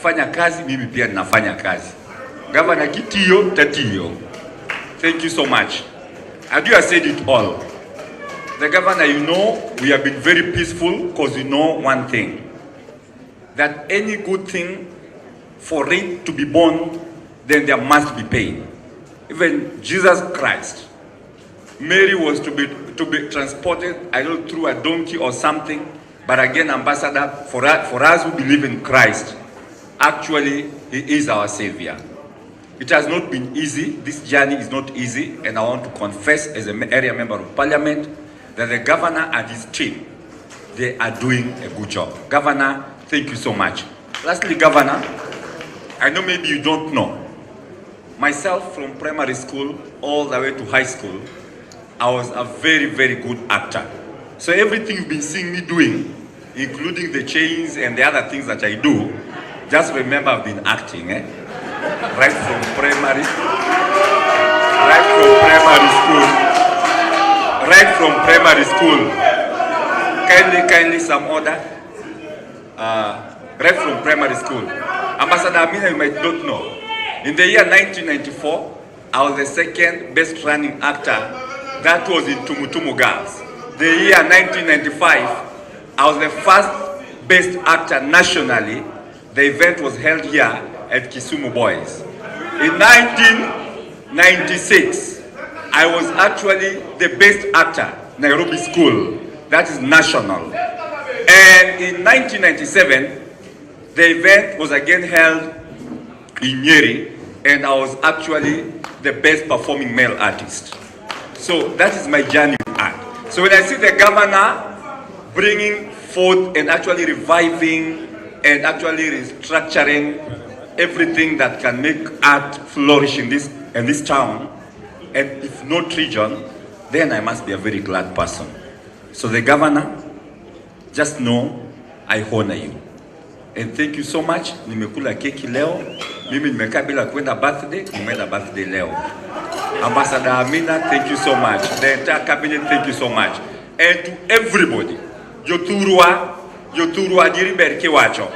kufanya kazi, mimi pia ninafanya kazi. Governor Kitiyo Tatiyo. Thank you so much. I do have said it all. The governor, you know, we have been very peaceful because you know one thing. That any good thing, for it to be born, then there must be pain. Even Jesus Christ, Mary was to be transported, I don't know, through a donkey or something. But again, Ambassador, for us who believe in Christ, actually, He is our Savior. It has not been easy. This journey is not easy. And I want to confess as an area member of Parliament that the governor and his team, they are doing a good job. Governor, thank you so much. Lastly, Governor, I know maybe you don't know. Myself, from primary school all the way to high school, I was a very, very good actor. So everything you've been seeing me doing, including the chains and the other things that I do, just remember I've been acting, right from primary school. Kindly some order. Right from primary school. Ambassador Amina, you might not know. In the year 1994, I was the second best running actor. That was in Tumutumu Girls. The year 1995, I was the first best actor nationally. The event was held here at Kisumu Boys. In 1996, I was actually the best actor, Nairobi School. That is national. And in 1997, the event was again held in Nyeri, and I was actually the best performing male artist. So that is my journey with art. So when I see the governor bringing forth and actually reviving and actually restructuring everything that can make art flourish in this town, and if not region, then I must be a very glad person. So the governor, just know I honor you. And thank you so much. Nimekula keki leo. Mimi nimekaa bila kwenda birthday, nimeenda birthday leo. Ambassador Amina, thank you so much. The entire cabinet, thank you so much. And to everybody, Joturua diriber kiwacho.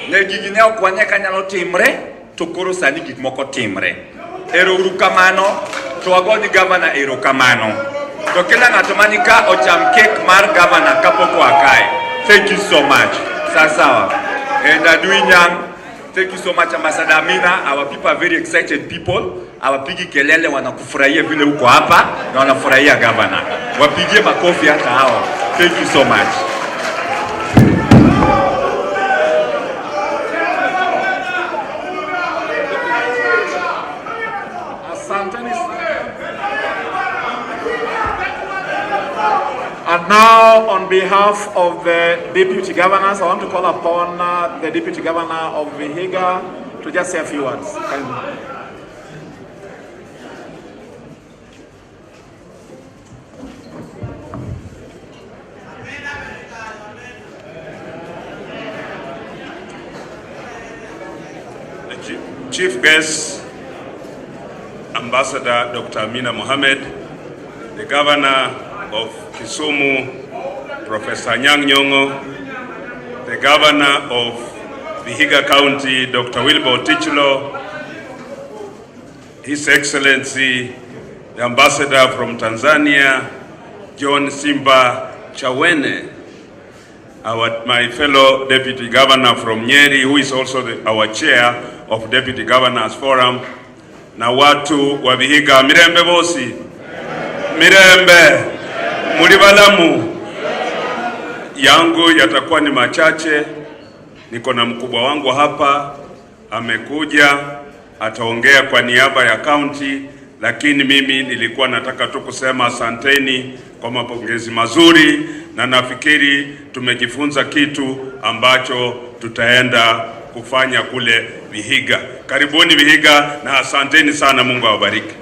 Ne gigineo kwanyaka nyalo timre, to koro sani gik moko timre. Erokamano, to agodi governor erokamano. To kila ng'ato manika ocham cake mar governor kapoko akae. Thank you so much. Sasawa. And Aduinyang, thank you so much, Ambassador Amina. Our people are very excited people. Awapigi kelele wanakufurahia vile uko hapa na wanafurahia governor. Wapigie makofi hata hao. Thank you so much. And now, on behalf of the Deputy Governors, I want to call upon the Deputy Governor of Vihiga to just say a few words. The Chief Guest, Ambassador Dr. Amina Mohamed, the Governor of Kisumu, Professor Anyang' Nyong'o, the Governor of Vihiga County, Dr. Wilbur Otichlo, His Excellency, the Ambassador from Tanzania, John Simba Chawene, my fellow Deputy Governor from Nyeri, who is also our Chair of Deputy Governors Forum, na watu wa Vihiga, mirembe bosi, mirembe, mulibalamu. Yangu yatakuwa ni machache. Niko na mkubwa wangu hapa, amekuja, ataongea kwa niaba ya county, lakini mimi nilikuwa nataka tu kusema asanteni kwa mapongezi mazuri, na nafikiri tumejifunza kitu ambacho tutaenda kufanya kule Vihiga. Karibuni Vihiga na asanteni sana, Mungu awabariki.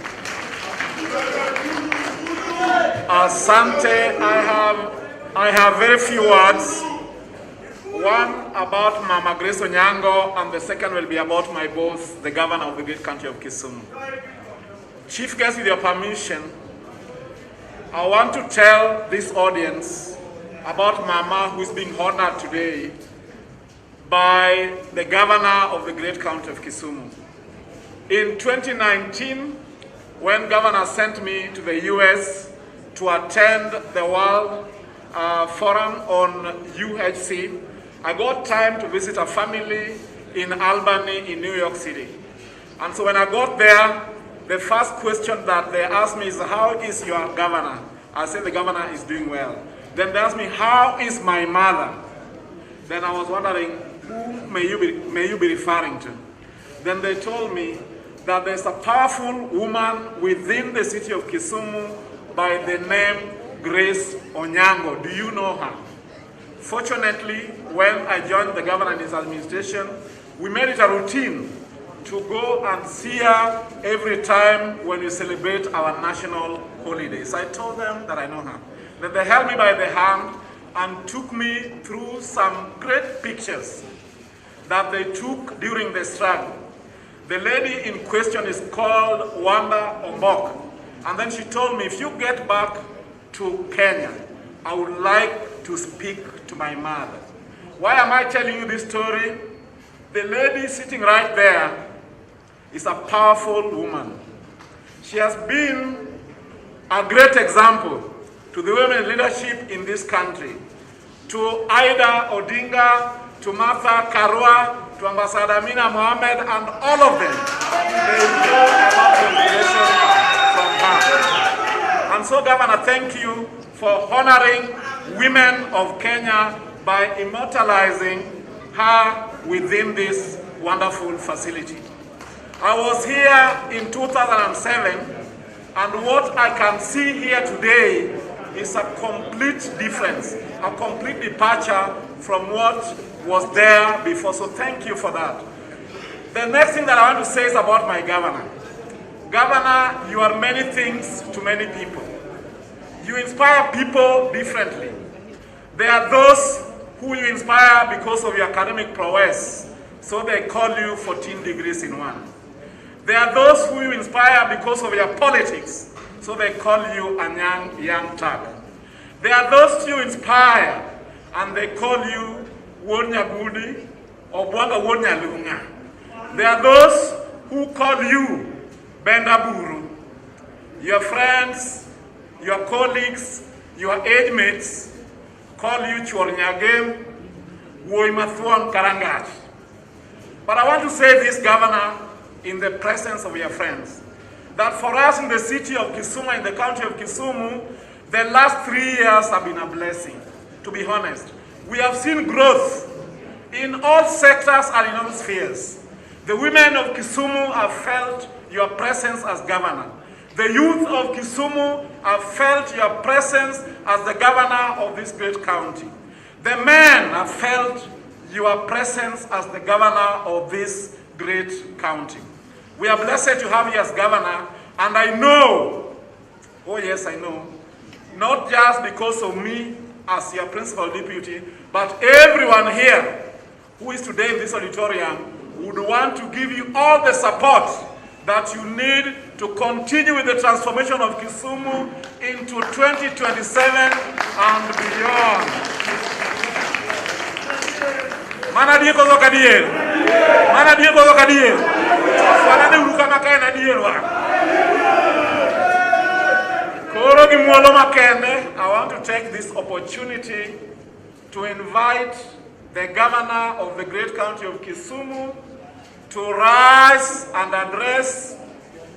Asante, I have very few words. One about Mama Grace Onyango, and the second will be about my boss, the Governor of the great country of Kisumu. Chief Guest, with your permission, I want to tell this audience about Mama, who is being honored today by the governor of the great county of Kisumu. In 2019, when governor sent me to the US to attend the World Forum on UHC, I got time to visit a family in Albany in New York City. And so when I got there, the first question that they asked me is, how is your governor? I said, the governor is doing well. Then they asked me, how is my mother? Then I was wondering, who may you be referring to? Then they told me that there's a powerful woman within the city of Kisumu by the name Grace Onyango. Do you know her? Fortunately, when I joined the governor and his administration, we made it a routine to go and see her every time when we celebrate our national holidays. I told them that I know her. Then they held me by the hand and took me through some great pictures that they took during the struggle. The lady in question is called Wanda Ombok. And then she told me, if you get back to Kenya, I would like to speak to my mother. Why am I telling you this story? The lady sitting right there is a powerful woman. She has been a great example to the women in leadership in this country, to Ida Odinga, to Martha Karua, to Ambassador Amina Mohammed, and all of them. They know about the relation from her. And so, Governor, thank you for honoring women of Kenya by immortalizing her within this wonderful facility. I was here in 2007, and what I can see here today is a complete difference, a complete departure from what was there before. So thank you for that. The next thing that I want to say is about my governor. Governor, you are many things to many people. You inspire people differently. There are those who you inspire because of your academic prowess, so they call you 14 degrees in one. There are those who you inspire because of your politics, so they call you a young Turk. There are those you inspire, and they call you Wonyagudi or Bwanga Wonyalunga. There are those who call you Bendaburu. Your friends, your colleagues, your age mates call you Chornyagem, Woimathuan Karangat. But I want to say this, Governor, in the presence of your friends, that for us in the city of Kisumu, in the county of Kisumu, the last 3 years have been a blessing, to be honest. We have seen growth in all sectors and in all spheres. The women of Kisumu have felt your presence as governor. The youth of Kisumu have felt your presence as the governor of this great county. The men have felt your presence as the governor of this great county. We are blessed to have you as governor, and I know, oh yes, I know, not just because of me as your principal deputy, but everyone here who is today in this auditorium would want to give you all the support that you need to continue with the transformation of Kisumu into 2027 and beyond. Mana die ko kadier. Mana die ko kadier. Wana de uruka makaya na dier wa. Koro gi muolo makende. I want to take this opportunity to invite the governor of the great county of Kisumu to rise and address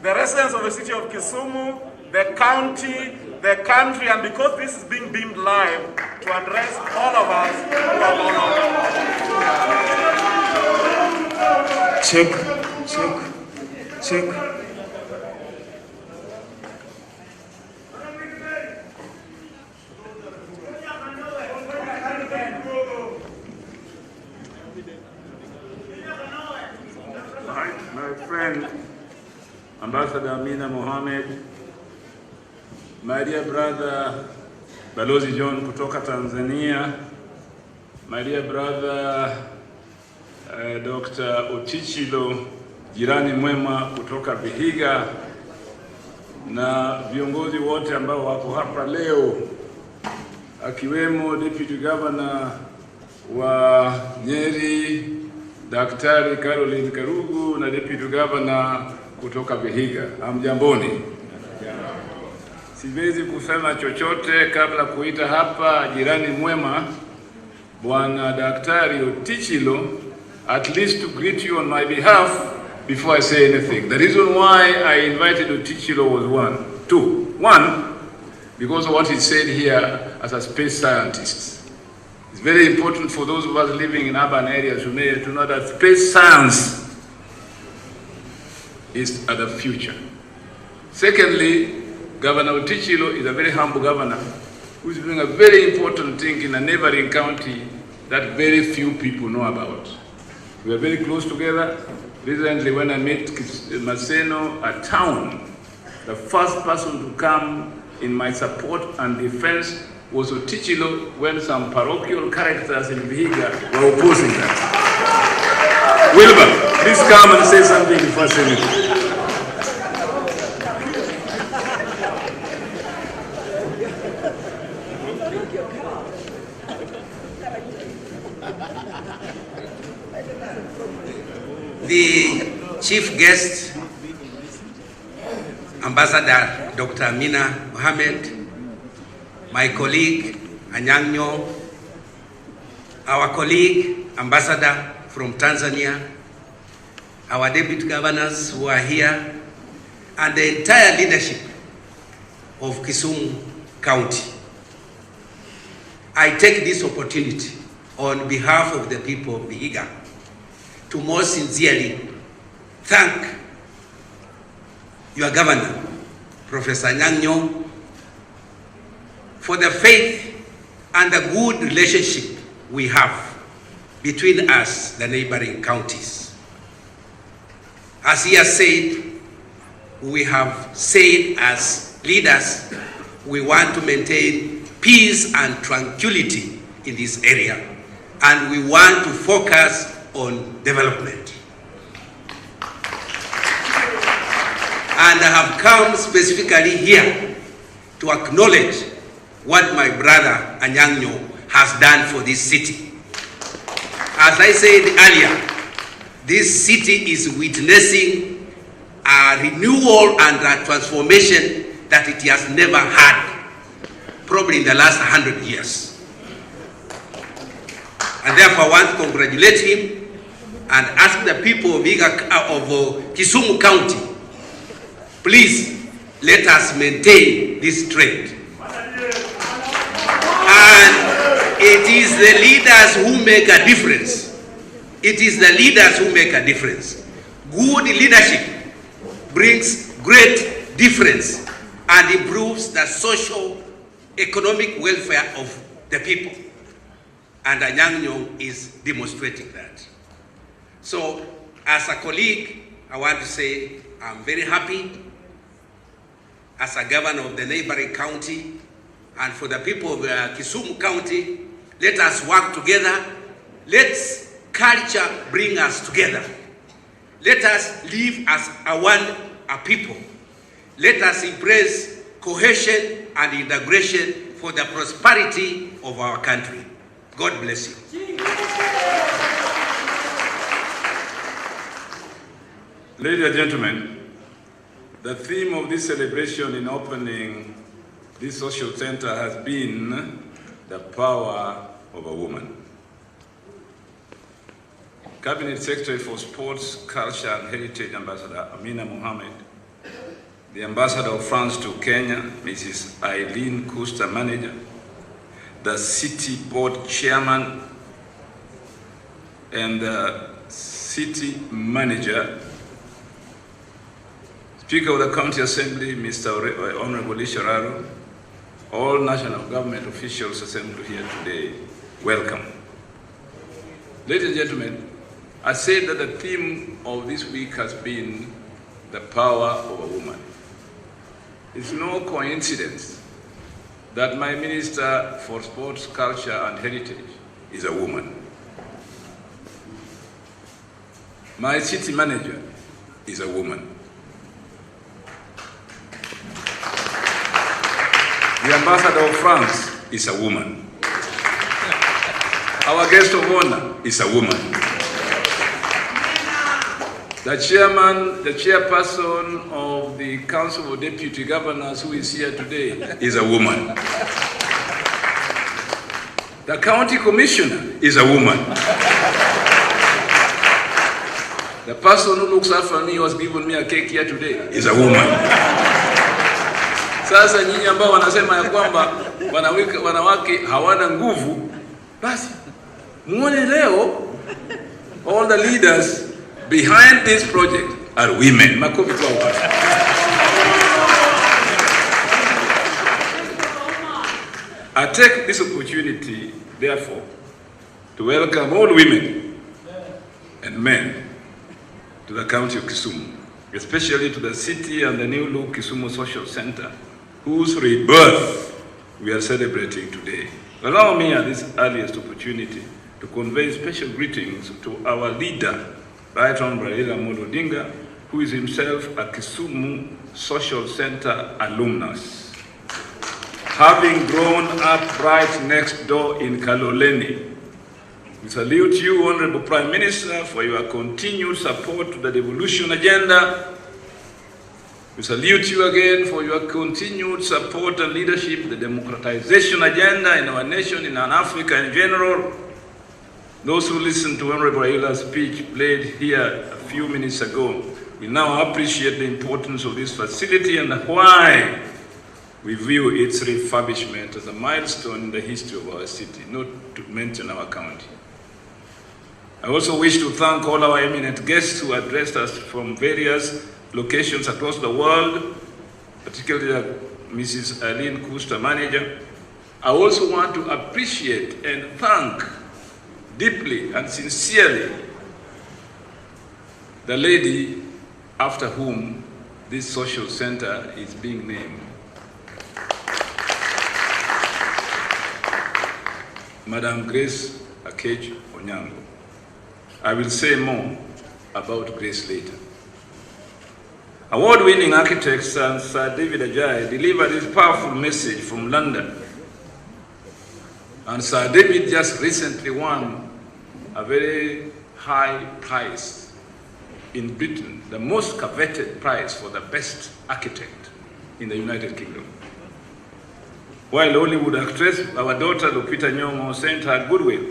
the residents of the city of Kisumu, the county, the country, and because this is being beamed live, to address all of us who are honored. Check. My friend, Ambassador Amina Mohammed, my dear brother, Balozi John kutoka Tanzania, my dear brother, Dr. Ochichilo, jirani mwema kutoka Vihiga, na viongozi wote ambao wako hapa leo, akiwemo Deputy Governor wa Nyeri Daktari Caroline Karugu na Deputy Governor kutoka Vihiga. Hamjamboni. Siwezi kusema chochote kabla kuita hapa jirani mwema Bwana Daktari Otichilo, at least to greet you on my behalf before I say anything. The reason why I invited Otichilo was one, because of what he said here as a space scientist. It's very important for those of us living in urban areas to know that space science is the future. Secondly, Governor Otichilo is a very humble governor who is doing a very important thing in a neighboring county that very few people know about. We are very close together. Recently, when I met Maseno, a town, the first person to come in my support and defense was Otichilo when some parochial characters in Vihiga were opposing that. Wilbur, please come and say something before I say anything. The chief guest, Ambassador Dr. Amina Mohamed, my colleague Anyang'o, our colleague Ambassador from Tanzania, our deputy governors who are here, and the entire leadership of Kisumu County. I take this opportunity on behalf of the people of Vihiga to most sincerely thank your governor, Professor Anyang'o, for the faith and the good relationship we have between us, the neighboring counties. As he has said, we have said as leaders, we want to maintain peace and tranquility in this area, and we want to focus on development. And I have come specifically here to acknowledge what my brother Anyang'o has done for this city. As I said earlier, this city is witnessing a renewal and a transformation that it has never had, probably in the last 100 years. And therefore I want to congratulate him and ask the people of Kisumu County, please let us maintain this trend. And it is the leaders who make a difference. It is the leaders who make a difference. Good leadership brings great difference and improves the social, economic welfare of the people. And Anyang'o is demonstrating that. So, as a colleague, I want to say I'm very happy as a governor of the neighboring county, and for the people of Kisumu County, let us work together. Let culture bring us together. Let us live as a people. Let us embrace cohesion and integration for the prosperity of our country. God bless you. Ladies and gentlemen, the theme of this celebration in opening this social center has been the power of a woman. Cabinet Secretary for Sports, Culture and Heritage, Ambassador Amina Mohamed, the Ambassador of France to Kenya, Mrs. Eileen Kuster, Manager, the City Board Chairman, and the City Manager, Speaker of the County Assembly, Mr. Honorable Lishararo, all national government officials assembled here today, welcome. Ladies and gentlemen, I said that the theme of this week has been the power of a woman. It's no coincidence that my Minister for Sports, Culture and Heritage is a woman. My city manager is a woman. The Ambassador of France is a woman. Our guest of honor is a woman. The chairperson of the Council of Deputy Governors who is here today is a woman. The county commissioner is a woman. The person who looks after me, was giving me a cake here today, is a woman. Sasa nyinyi ambao wanasema ya kwamba wanawake hawana nguvu, basi muone leo all the leaders behind this project are women. Makofi kwa wao. I take this opportunity, therefore, to welcome all women and men to the county of Kisumu, especially to the city and the new look Kisumu Social Center, whose rebirth we are celebrating today. Allow me at this earliest opportunity to convey special greetings to our leader, Right Honorable Raila Amolo Odinga, who is himself a Kisumu Social Center alumnus. Having grown up right next door in Kaloleni, we salute you, Honorable Prime Minister, for your continued support to the devolution agenda. We salute you again for your continued support and leadership to the democratization agenda in our nation, in Africa in general. Those who listened to Honorable Raila's speech played here a few minutes ago, we now appreciate the importance of this facility and why we view its refurbishment as a milestone in the history of our city, not to mention our county. I also wish to thank all our eminent guests who addressed us from various locations across the world, particularly Mrs. Eileen Kuster, manager. I also want to appreciate and thank deeply and sincerely the lady after whom this social center is being named. Madam Grace Akej Onyango. I will say more about Grace later. Award-winning architect Sir David Ajay delivered his powerful message from London. And Sir David just recently won a very high prize in Britain, the most coveted prize for the best architect in the United Kingdom. While Hollywood actress, our daughter Lupita Nyong'o sent her goodwill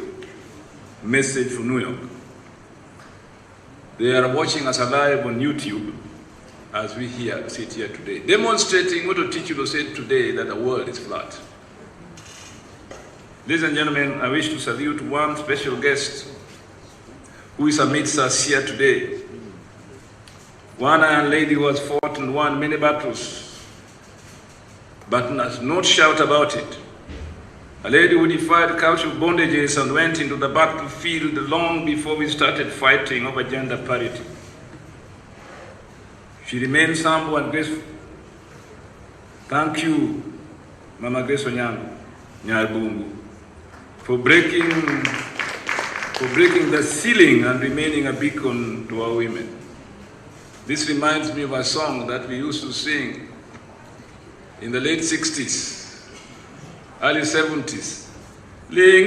message from New York. They are watching us live on YouTube as we sit here today, demonstrating what Otichilo said today, that the world is flat. Ladies and gentlemen, I wish to salute one special guest who is amidst us here today. One iron lady who has fought and won many battles, but does not shout about it. A lady who defied cultural bondages and went into the battlefield long before we started fighting over gender parity. She remains humble and graceful. Thank you, Mama Grace Onyango, Nyarbungu, for breaking the ceiling and remaining a beacon to our women. This reminds me of a song that we used to sing in the late 60s, early 70s. You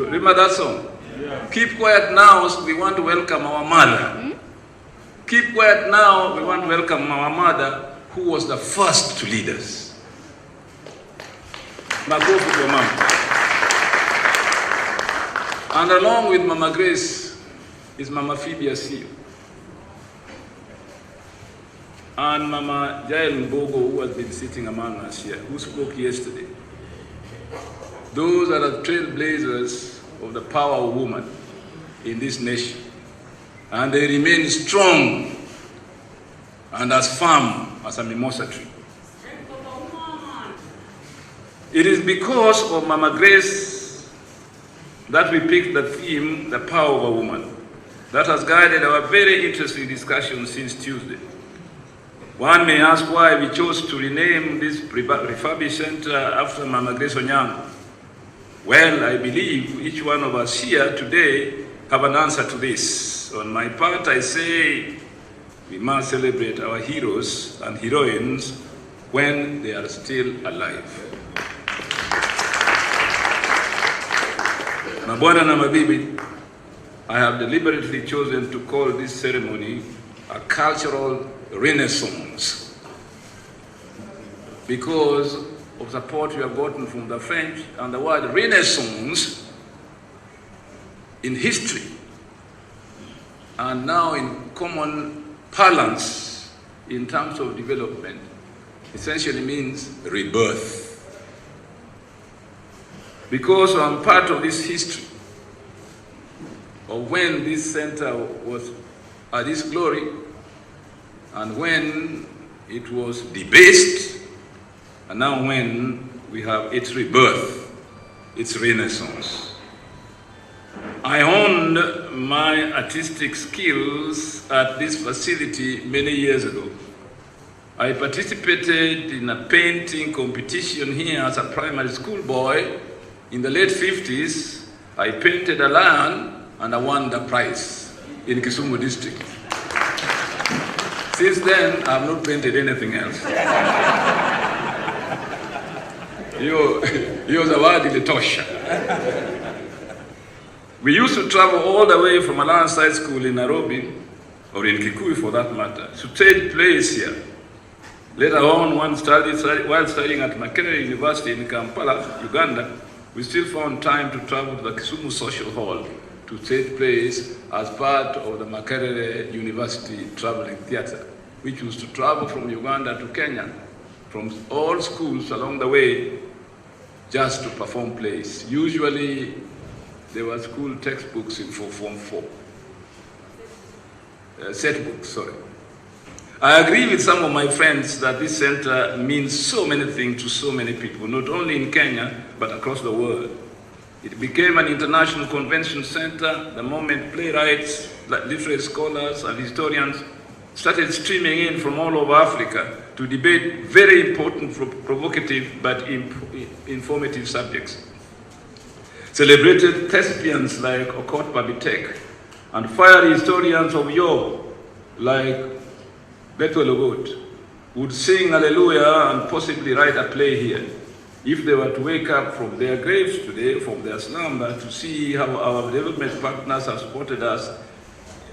remember that song? Yeah. Keep quiet now, we want to welcome our mother. Keep quiet now, we want to welcome our mother, who was the first to lead us. Makofi kwa mama. And along with Mama Grace is Mama Phoebe Asio and Mama Jael Mbogo, who has been sitting among us here, who spoke yesterday. Those are the trailblazers of the power of woman in this nation. And they remain strong and as firm as a mimosa tree. It is because of Mama Grace that we picked the theme, the power of a woman. That has guided our very interesting discussion since Tuesday. One may ask why we chose to rename this refurbished center after Mama Grace Onyango. Well, I believe each one of us here today have an answer to this. On my part, I say we must celebrate our heroes and heroines when they are still alive. Mabwana na mabibi, I have deliberately chosen to call this ceremony a cultural renaissance because of support we have gotten from the French, and the word renaissance in history and now in common parlance in terms of development essentially means rebirth. Because I'm part of this history of when this center was at its glory and when it was debased, and now when we have its rebirth, its renaissance. I honed my artistic skills at this facility many years ago. I participated in a painting competition here as a primary school boy. In the late 50s, I painted a lion and I won the prize in Kisumu district. Since then, I have not painted anything else. Hiyo zawadi ilitosha. We used to travel all the way from Alliance High School in Nairobi, or in Kikuyu for that matter, to take plays here. Later on, while studying at Makerere University in Kampala, Uganda, we still found time to travel to the Kisumu Social Hall to take place as part of the Makerere University Traveling Theatre, which used to travel from Uganda to Kenya, from all schools along the way, just to perform plays. Usually, there were school textbooks in Form 4. Set books, sorry. I agree with some of my friends that this center means so many things to so many people, not only in Kenya, but across the world. It became an international convention center the moment playwrights, literary scholars, and historians started streaming in from all over Africa to debate very important, provocative, but informative subjects. Celebrated thespians like Okot Babitek and fiery historians of yore like Bethuel Ogot would sing Hallelujah and possibly write a play here if they were to wake up from their graves today, from their slumber, to see how our development partners have supported us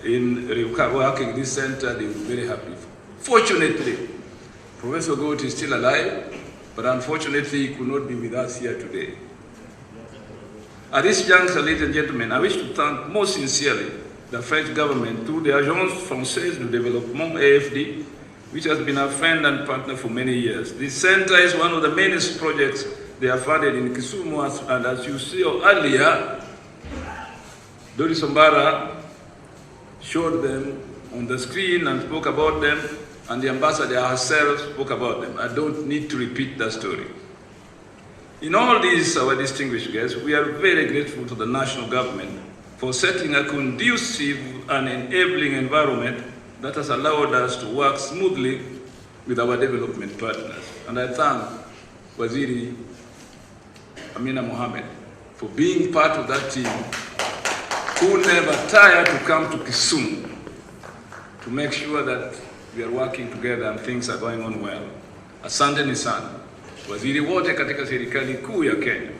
in working this center. They would be very happy. Fortunately, Professor Ogot is still alive, but unfortunately he could not be with us here today. At this juncture, ladies and gentlemen, I wish to thank most sincerely the French government through the Agence Française de Développement, AFD, which has been a friend and partner for many years. This center is one of the many projects they have funded in Kisumu, and as you saw earlier, Doris Ombara showed them on the screen and spoke about them, and the ambassador herself spoke about them. I don't need to repeat that story. In all these, our distinguished guests, we are very grateful to the national government for setting a conducive and enabling environment that has allowed us to work smoothly with our development partners. And I thank Waziri Amina Mohamed for being part of that team who never tired to come to Kisumu to make sure that we are working together and things are going on well. Asante ni sana. Waziri wote katika serikali kuu ya Kenya.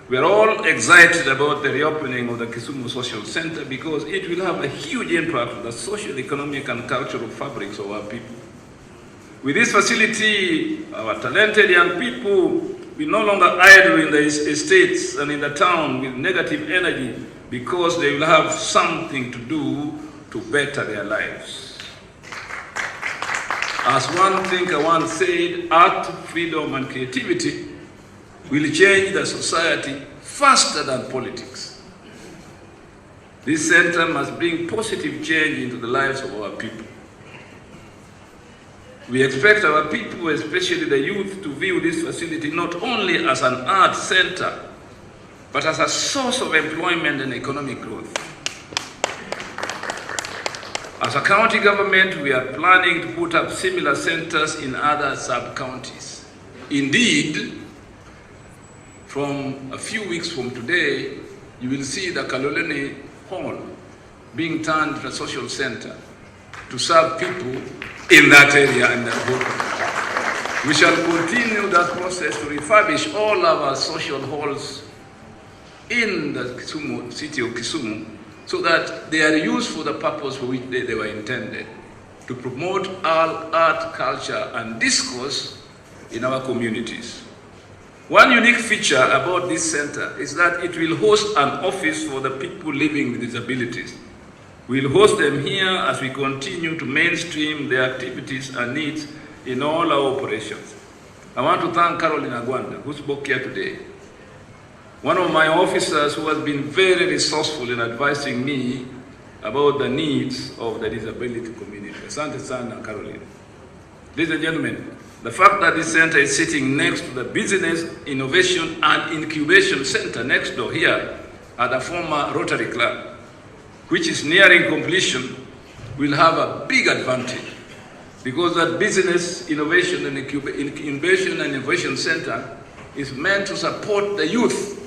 We are all excited about the reopening of the Kisumu Social Center because it will have a huge impact on the social, economic, and cultural fabrics of our people. With this facility, our talented young people will no longer idle in the estates and in the town with negative energy because they will have something to do to better their lives. As one thinker once said, art, freedom, and creativity will change the society faster than politics. This center must bring positive change into the lives of our people. We expect our people, especially the youth, to view this facility not only as an art center, but as a source of employment and economic growth. As a county government, we are planning to put up similar centers in other sub-counties. Indeed, from a few weeks from today, you will see the Kaloleni Hall being turned into a social center. to serve people in that area and that whole country. We shall continue that process to refurbish all our social halls in the city of Kisumu so that they are used for the purpose for which they were intended, to promote art, culture, and discourse in our communities. One unique feature about this center is that it will host an office for the people living with disabilities. We'll host them here as we continue to mainstream their activities and needs in all our operations. I want to thank Caroline Agwanda, who spoke here today. One of my officers who has been very resourceful in advising me about the needs of the disability community. Asante sana, Caroline. Ladies and gentlemen, the fact that this center is sitting next to the Business Innovation and Incubation Center next door here at the former Rotary Club, which is nearing completion, will have a big advantage, because that Business Innovation and Incubation and Innovation Center is meant to support the youth.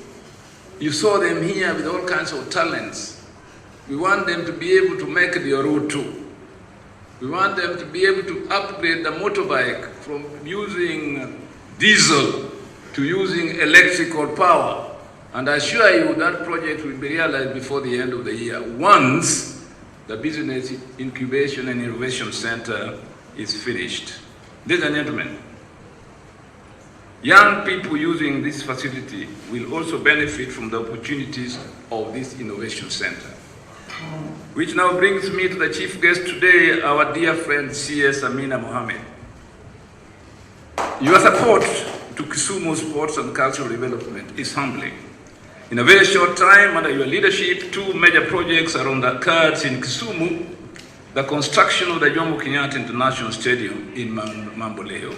You saw them here with all kinds of talents. We want them to be able to make the road too. We want them to be able to upgrade the motorbike from using diesel to using electrical power. And I assure you that project will be realized before the end of the year, once the Business Incubation and Innovation Center is finished. Ladies and gentlemen, young people using this facility will also benefit from the opportunities of this innovation center. Which now brings me to the chief guest today, our dear friend CS Amina Mohammed. Your support to Kisumu sports and cultural development is humbling. In a very short time, under your leadership, 2 major projects are on the cards in Kisumu: the construction of the Jomo Kenyatta International Stadium in Mamboleo,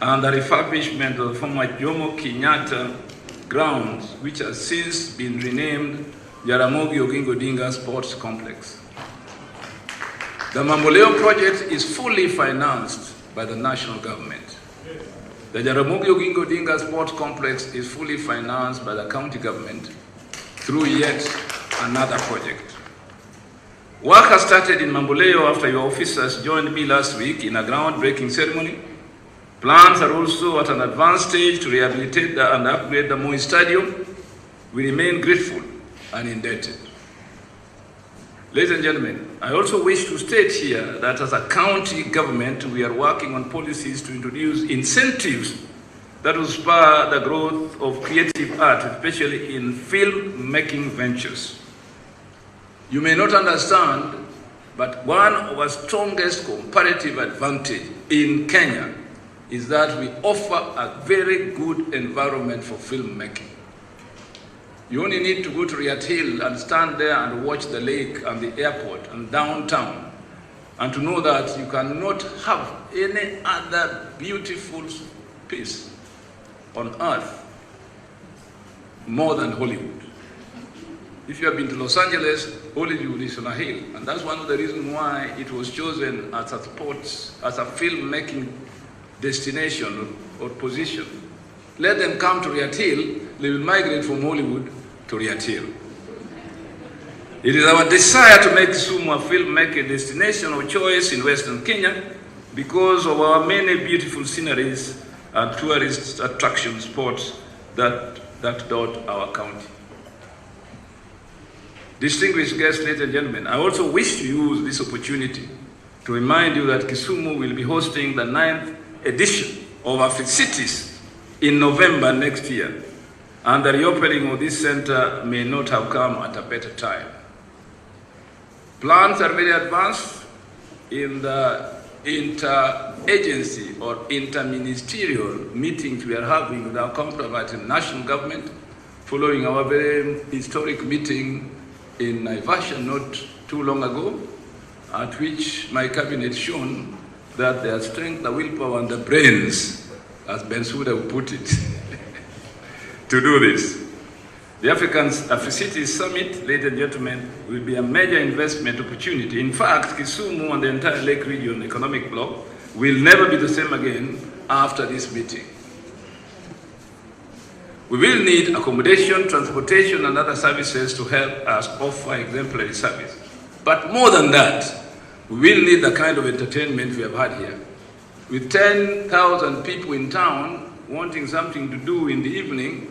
and the refurbishment of the former Jomo Kenyatta grounds, which has since been renamed Jaramogi Oginga Odinga Sports Complex. The Mamboleo project is fully financed by the national government. The Jaramogi Oginga Odinga Sports Complex is fully financed by the county government through yet another project. Work has started in Mamboleo after your officers joined me last week in a groundbreaking ceremony. Plans are also at an advanced stage to rehabilitate and upgrade the Moi Stadium. We remain grateful and indebted. Ladies and gentlemen, I also wish to state here that as a county government, we are working on policies to introduce incentives that will spur the growth of creative art, especially in film-making ventures. You may not understand, but one of our strongest comparative advantage in Kenya is that we offer a very good environment for filmmaking. You only need to go to Riat Hill and stand there and watch the lake and the airport and downtown, and to know that you cannot have any other beautiful piece on earth more than Hollywood. If you have been to Los Angeles, Hollywood is on a hill, and that's one of the reasons why it was chosen as a filmmaking destination or position. Let them come to Riat Hill, they will migrate from Hollywood to Riat Hill. It is our desire to make Kisumu a filmmaking destination of choice in Western Kenya because of our many beautiful sceneries and tourist attraction spots that dot our county. Distinguished guests, ladies and gentlemen, I also wish to use this opportunity to remind you that Kisumu will be hosting the 9th edition of our cities in November next year, and the reopening of this center may not have come at a better time. Plans are very advanced in the inter-agency or interministerial meetings we are having with our counterparts in national government, following our very historic meeting in Naivasha not too long ago, at which my cabinet shown that their strength, the willpower, and the brains, as Bensouda would put it, to do this. The African Cities Summit, ladies and gentlemen, will be a major investment opportunity. In fact, Kisumu and the entire Lake Region economic bloc will never be the same again after this meeting. We will need accommodation, transportation, and other services to help us offer exemplary service. But more than that, We will need the kind of entertainment we have had here. With 10,000 people in town wanting something to do in the evening,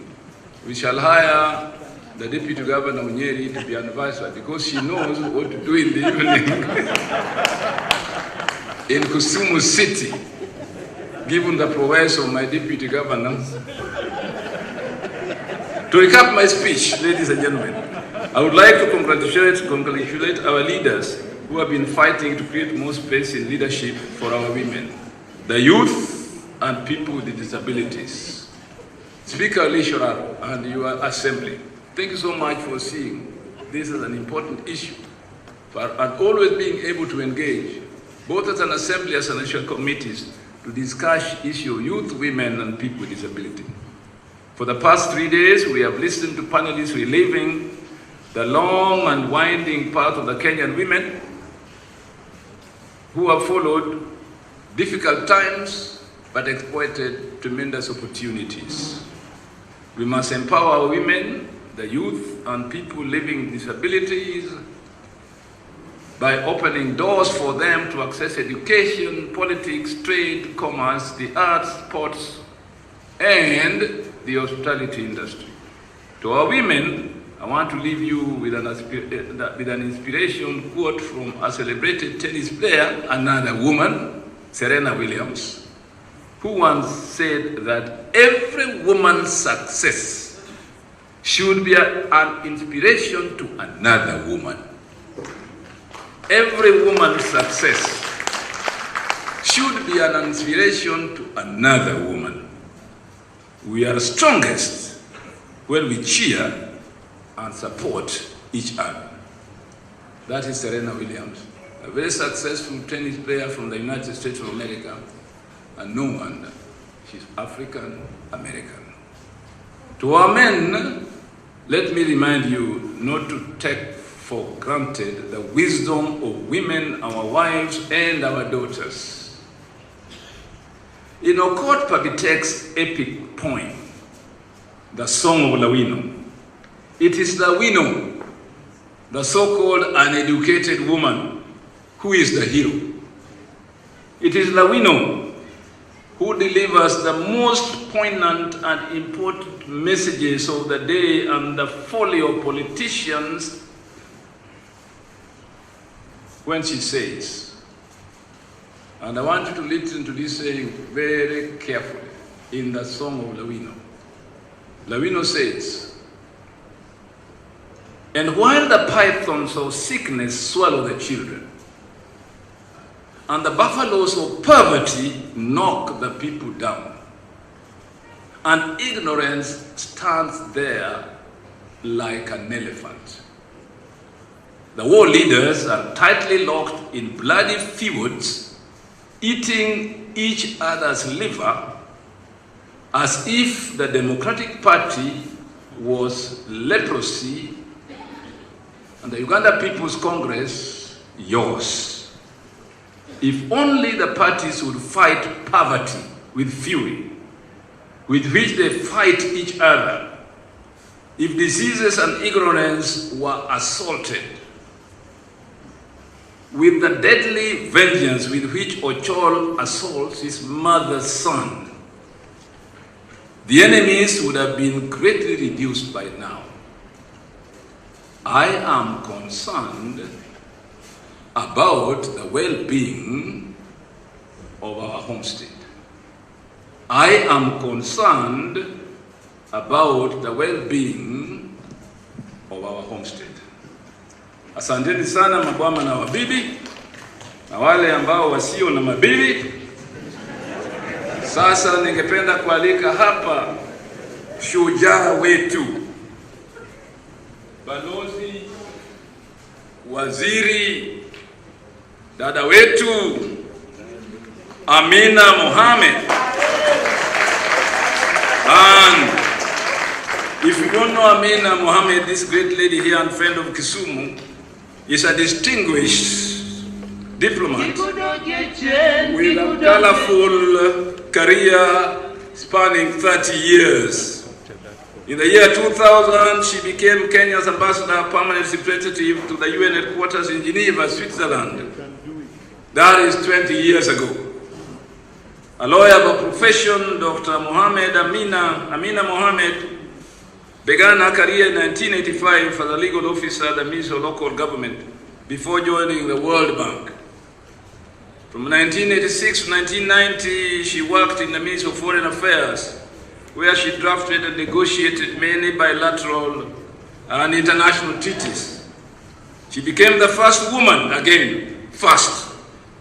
we shall hire the Deputy Governor Nyeri to be an advisor because she knows what to do in the evening in Kisumu City, given the prowess of my Deputy Governor. To recap my speech, ladies and gentlemen, I would like to congratulate our leaders who have been fighting to create more space in leadership for our women, the youth, and people with disabilities. Speaker Lishoraro and your assembly, thank you so much for seeing this as an important issue and always being able to engage, both as an assembly as national committees, to discuss issue of youth, women, and people with disability. For the past 3 days, we have listened to panelists reliving the long and winding path of the Kenyan women who have followed difficult times but exploited tremendous opportunities. We must empower our women, the youth, and people living with disabilities by opening doors for them to access education, politics, trade, commerce, the arts, sports, and the hospitality industry. To our women, I want to leave you with an inspiration quote from a celebrated tennis player, another woman, Serena Williams, who once said that every woman's success should be an inspiration to another woman. Every woman's success should be an inspiration to another woman. We are strongest when we cheer and support each other. That is Serena Williams, a very successful tennis player from the United States of America, and no wonder, she's African American. To our men, let me remind you not to take for granted the wisdom of women, our wives, and our daughters. In Okot Pabitek's epic poem, The Song of Lawino, it is Lawino, the so-called uneducated woman, who is the hero. It is Lawino who delivers the most poignant and important messages of the day and the folly of politicians when she says, and I want you to listen to this saying very carefully in the Song of Lawino. Lawino says, "And while the pythons of sickness swallow the children, and the buffaloes of poverty knock the people down, and ignorance stands there like an elephant. The war leaders are tightly locked in bloody feuds, eating each other's liver as if the Democratic Party was leprosy and the Uganda People's Congress yours. If only the parties would fight poverty with fury, with which they fight each other, if diseases and ignorance were assaulted, with the deadly vengeance with which Ochol assaults his mother's son, the enemies would have been greatly reduced by now. I am concerned about the well-being of our homestead. I am concerned about the well-being of our homestead." Asanteni sana mabwana na wabibi na wale ambao wasio na mabibi. Sasa ningependa kualika hapa shujaa wetu, balozi, waziri, dada wetu Amina Mohamed. And if you don't know Amina Mohamed, this great lady here and friend of Kisumu, is a distinguished diplomat with a colorful career spanning 30 years. In the year 2000, she became Kenya's ambassador, permanent representative to the UN headquarters in Geneva, Switzerland. That is 20 years ago. A lawyer by profession, Dr. Amina Mohammed began her career in 1985 as a legal officer at the Ministry of Local Government before joining the World Bank. From 1986 to 1990, she worked in the Ministry of Foreign Affairs, where she drafted and negotiated many bilateral and international treaties. She became the first woman, again, first,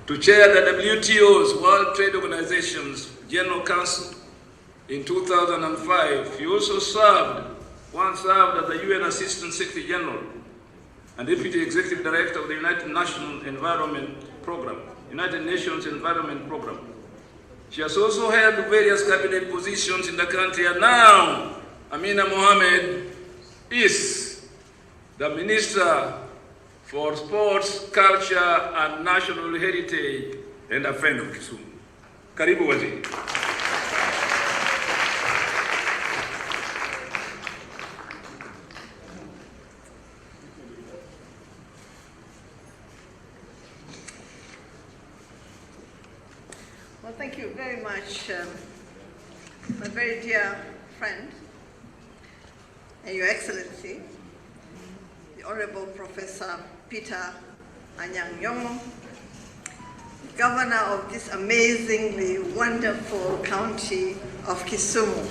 to chair the WTO's World Trade Organization's General Council. In 2005, she also served as the UN Assistant Secretary General and Deputy Executive Director of the United Nations Environment Program. She has also held various cabinet positions in the country, and now Amina Mohammed is the Minister for Sports, Culture and National Heritage and a friend of Kisumu. Karibu Waziri. Well, thank you very much, my very dear friend, and Your Excellency, the Honorable Professor Peter Anyang' Nyong'o, Governor of this amazingly wonderful county of Kisumu.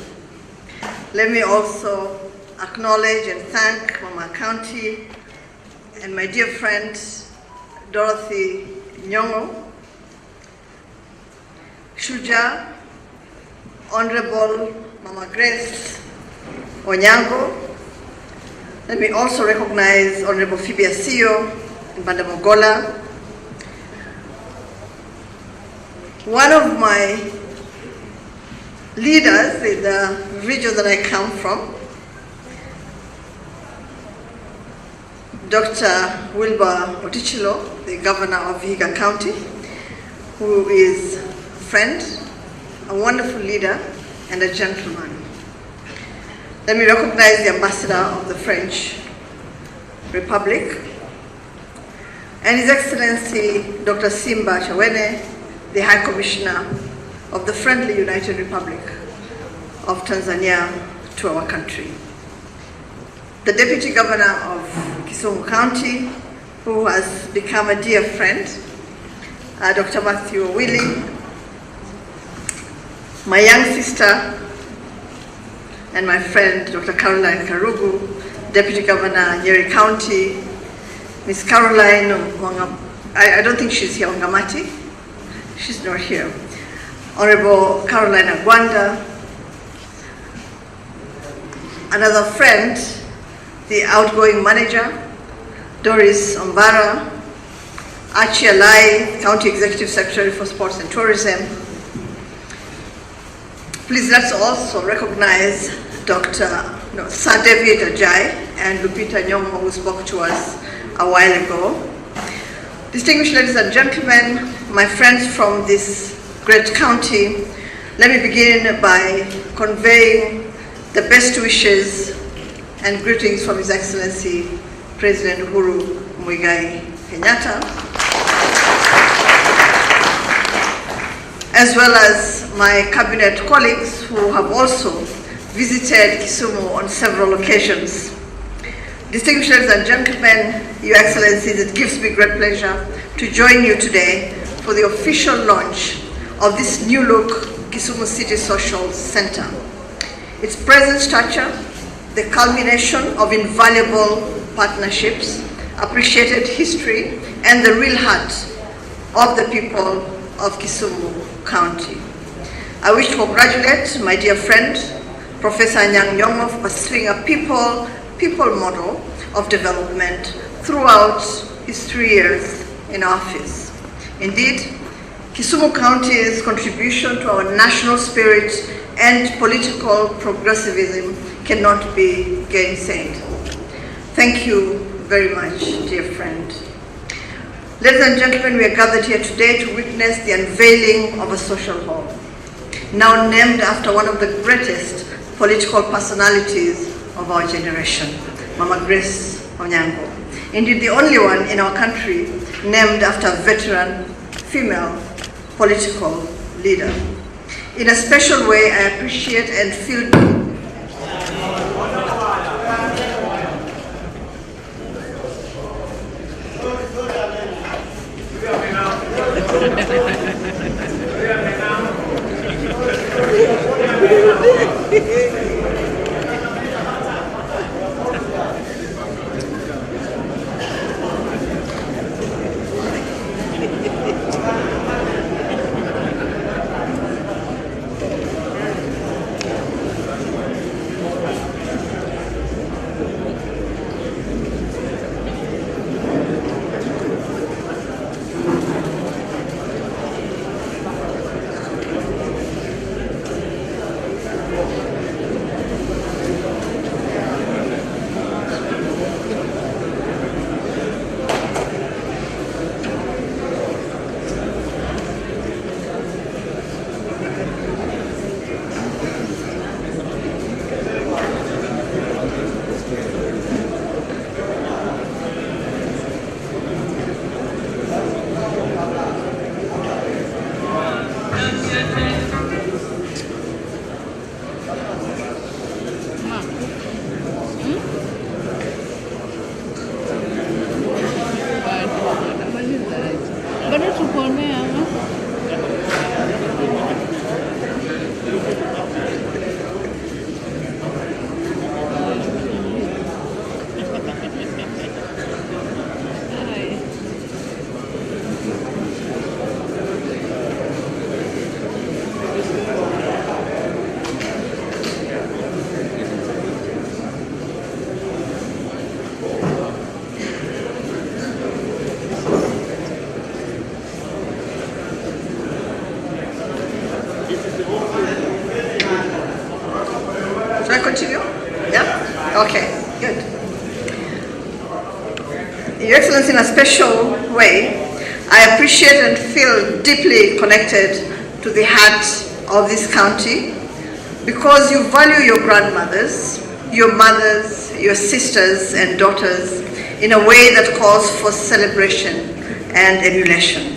Let me also acknowledge and thank Mama County and my dear friend, Dorothy Nyong'o, Shuja, Honorable Mama Grace Onyango. Let me also recognize Honorable Phoebe Asio in Bandamogola. One of my leaders in the region that I come from, Dr. Wilbur Otichilo, the Governor of Vihiga County, who is a friend, a wonderful leader, and a gentleman. Let me recognize the Ambassador of the French Republic, and His Excellency Dr. Simba Chawene, the High Commissioner of the Friendly United Republic of Tanzania to our country. The Deputy Governor of Kisumu County, who has become a dear friend, Dr. Matthew Owili, my young sister and my friend, Dr. Caroline Karugu, Deputy Governor, Nyeri County, Ms. Caroline, I don't think she's here, Wangamati. She's not here. Honorable Caroline Agwanda, another friend, the outgoing manager, Doris Ombara, Archie Alai, County Executive Secretary for Sports and Tourism. Please let's also recognize Sir David Ajay and Lupita Nyong'o, who spoke to us a while ago. Distinguished ladies and gentlemen, my friends from this great county, let me begin by conveying the best wishes and greetings from His Excellency President Uhuru Muigai Kenyatta, as well as my cabinet colleagues who have also visited Kisumu on several occasions. Distinguished ladies and gentlemen, Your Excellencies, it gives me great pleasure to join you today for the official launch of this new look Kisumu City Social Center. Its present stature, the culmination of invaluable partnerships, appreciated history, and the real heart of the people of Kisumu County. I wish to congratulate my dear friend, Professor Anyang' Nyong'o, for pursuing a people model of development throughout his 3 years in office. Indeed, Kisumu County's contribution to our national spirit and political progressivism cannot be gainsaid. Thank you very much, dear friend. Ladies and gentlemen, we are gathered here today to witness the unveiling of a social hall, now named after one of the greatest political personalities of our generation, Mama Grace Onyango. Indeed, the only one in our country named after a veteran female political leader. In a special way, I appreciate and feel Should I continue? Yeah? Okay, good. Your Excellency, in a special way, I appreciate and feel deeply connected to the heart of this county because you value your grandmothers, your mothers, your sisters and daughters in a way that calls for celebration and emulation.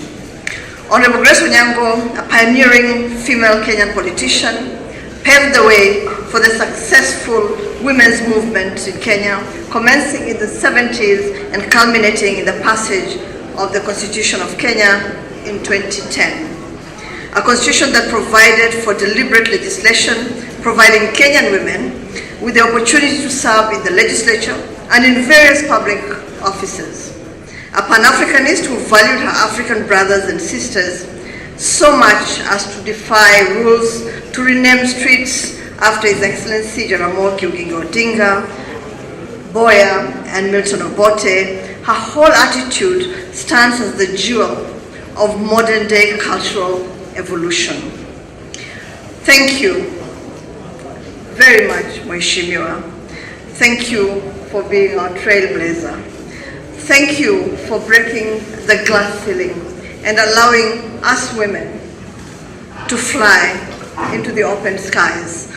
Honorable Grace Onyango, a pioneering female Kenyan politician, paved the way for the successful women's movement in Kenya, commencing in the 70s and culminating in the passage of the Constitution of Kenya in 2010. A constitution that provided for deliberate legislation, providing Kenyan women with the opportunity to serve in the legislature and in various public offices. A Pan-Africanist who valued her African brothers and sisters so much as to defy rules to rename streets after His Excellency Jaramogi Oginga Odinga, Boya, and Milton Obote. Her whole attitude stands as the jewel of modern-day cultural evolution. Thank you very much, Mheshimiwa. Thank you for being our trailblazer. Thank you for breaking the glass ceiling and allowing us women to fly into the open skies.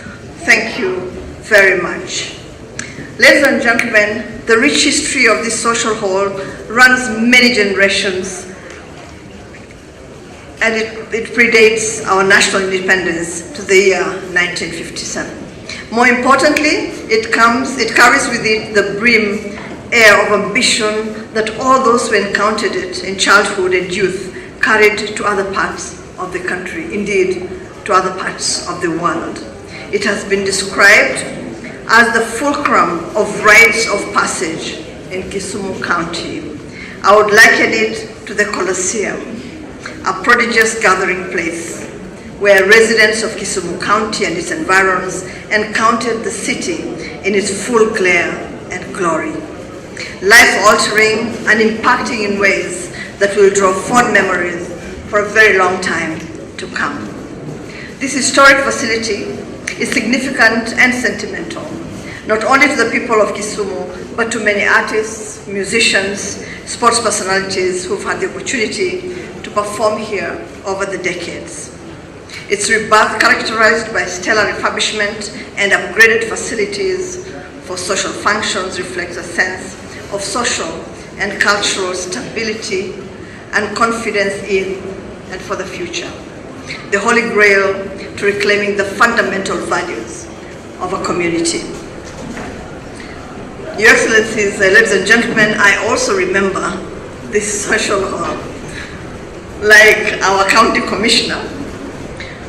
Thank you very much. Ladies and gentlemen, the rich history of this social hall runs many generations, and it predates our national independence to the year 1957. More importantly, it carries with it the brim air of ambition that all those who encountered it in childhood and youth carried to other parts of the country, indeed to other parts of the world. It has been described as the fulcrum of rites of passage in Kisumu County. I would liken it to the Colosseum, a prodigious gathering place where residents of Kisumu County and its environs encountered the city in its full glare and glory, life-altering and impacting in ways that will draw fond memories for a very long time to come. This historic facility is significant and sentimental, not only to the people of Kisumu, but to many artists, musicians, sports personalities who've had the opportunity to perform here over the decades. Its rebirth, characterized by stellar refurbishment and upgraded facilities for social functions, reflects a sense of social and cultural stability and confidence in and for the future. The Holy Grail to reclaiming the fundamental values of a community. Your Excellencies, ladies and gentlemen, I also remember this social hall. Like our county commissioner,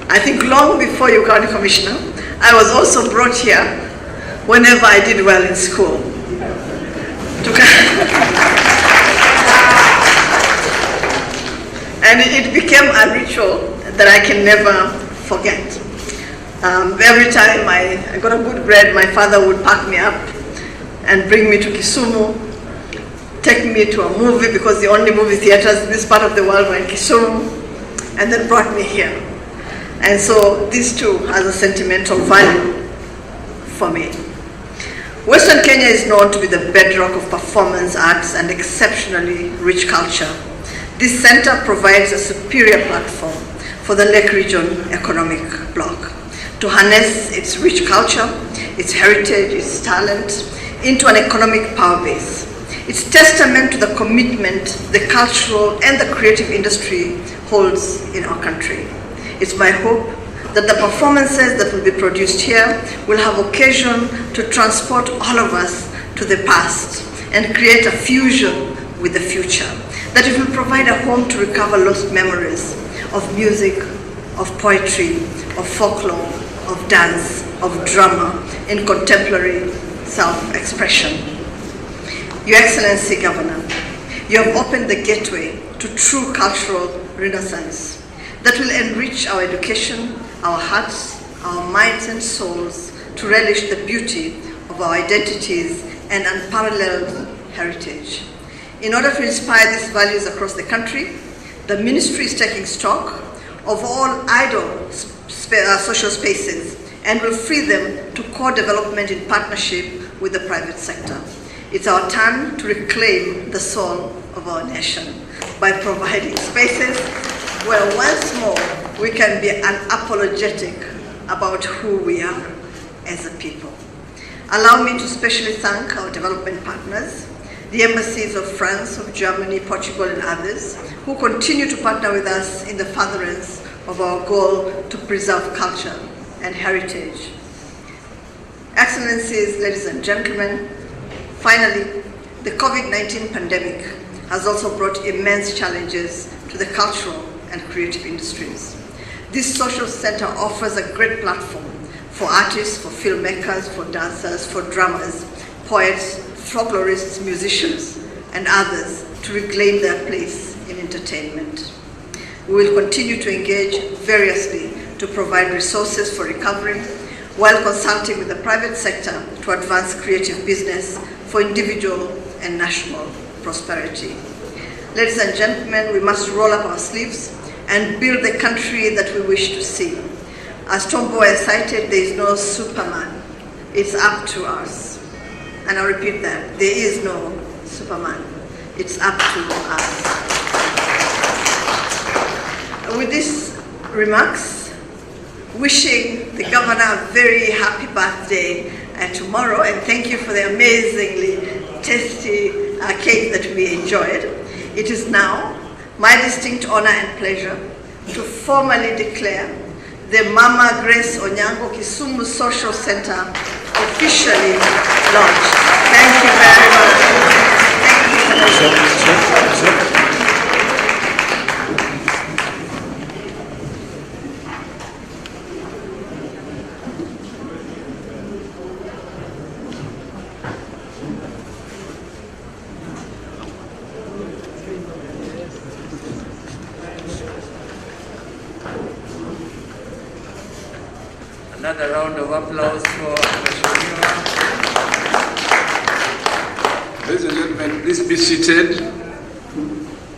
I think long before you county commissioner, I was also brought here whenever I did well in school. And it became a ritual that I can never forget. Every time I got a good grade, my father would pack me up and bring me to Kisumu, take me to a movie, because the only movie theaters in this part of the world were in Kisumu, and then brought me here. And so this too has a sentimental value for me. Western Kenya is known to be the bedrock of performance arts and exceptionally rich culture. This center provides a superior platform for the Lake Region economic bloc to harness its rich culture, its heritage, its talent into an economic power base. It's testament to the commitment the cultural and the creative industry holds in our country. It's my hope that the performances that will be produced here will have occasion to transport all of us to the past and create a fusion with the future, that it will provide a home to recover lost memories of music, of poetry, of folklore, of dance, of drama in contemporary self-expression. Your Excellency Governor, you have opened the gateway to true cultural renaissance that will enrich our education, our hearts, our minds and souls to relish the beauty of our identities and unparalleled heritage. In order to inspire these values across the country, the ministry is taking stock of all idle social spaces and will free them to co-development in partnership with the private sector. It's our turn to reclaim the soul of our nation by providing spaces where once more we can be unapologetic about who we are as a people. Allow me to specially thank our development partners, the embassies of France, of Germany, Portugal, and others, who continue to partner with us in the furtherance of our goal to preserve culture and heritage. Excellencies, ladies and gentlemen, finally, the COVID-19 pandemic has also brought immense challenges to the cultural and creative industries. This social center offers a great platform for artists, for filmmakers, for dancers, for drummers, poets, folklorists, musicians, and others to reclaim their place in entertainment. We will continue to engage variously to provide resources for recovery while consulting with the private sector to advance creative business for individual and national prosperity. Ladies and gentlemen, we must roll up our sleeves and build the country that we wish to see. As Tomboy has cited, there is no Superman. It's up to us. And I'll repeat that. There is no Superman. It's up to us. With these remarks, wishing the governor a very happy birthday tomorrow, and thank you for the amazingly tasty cake that we enjoyed. It is now my distinct honor and pleasure to formally declare the Mama Grace Onyango Kisumu Social Center officially launched. Thank you very much. Thank you. Another round of applause for Mheshimiwa. Ladies and gentlemen, please be seated.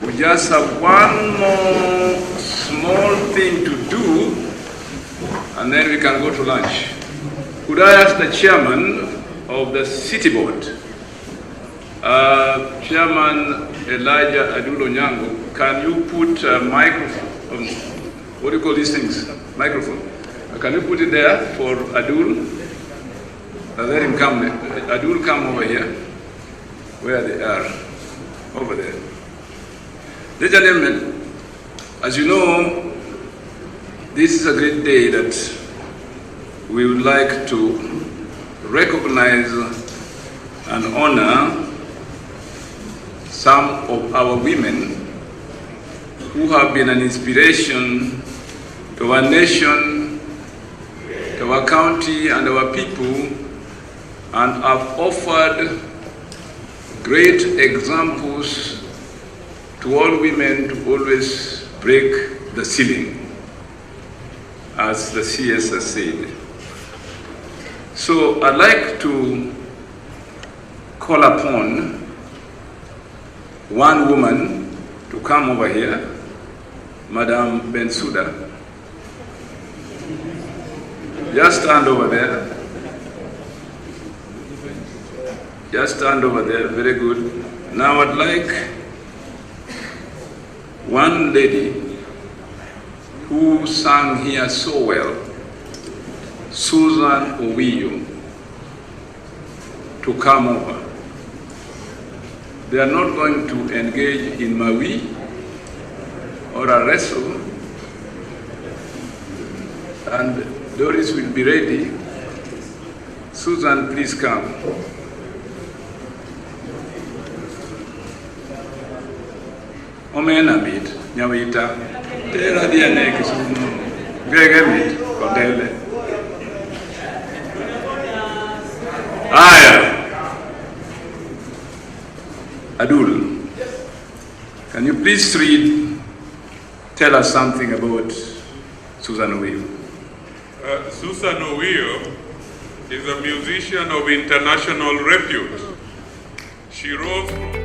We just have one more small thing to do, and then we can go to lunch. Could I ask the chairman of the city board, Chairman Elijah Adul Onyango, can you put a microphone, what do you call these things? Microphone. Can you put it there for Adul? Let him come. Adul, come over here. Where they are. Over there. Ladies and gentlemen, As you know, this is a great day that we would like to recognize and honor some of our women who have been an inspiration to our nation, to our county and our people, and have offered great examples to all women to always break the ceiling, as the CS has said. So I'd like to call upon one woman to come over here, Madam Bensouda. Just stand over there. Just stand over there, very good. Now I'd like one lady who sang here so well, Susan Owiyo, to come over. They are not going to engage in Maui or a wrestle, and Doris will be ready. Susan, please come. Omena bit, nyawita, tera diane Kisumu, gege bit, kodele. Aya. Adul, can you please tell us something about Susan Owiyo? Susan Owiyo is a musician of international repute. She rose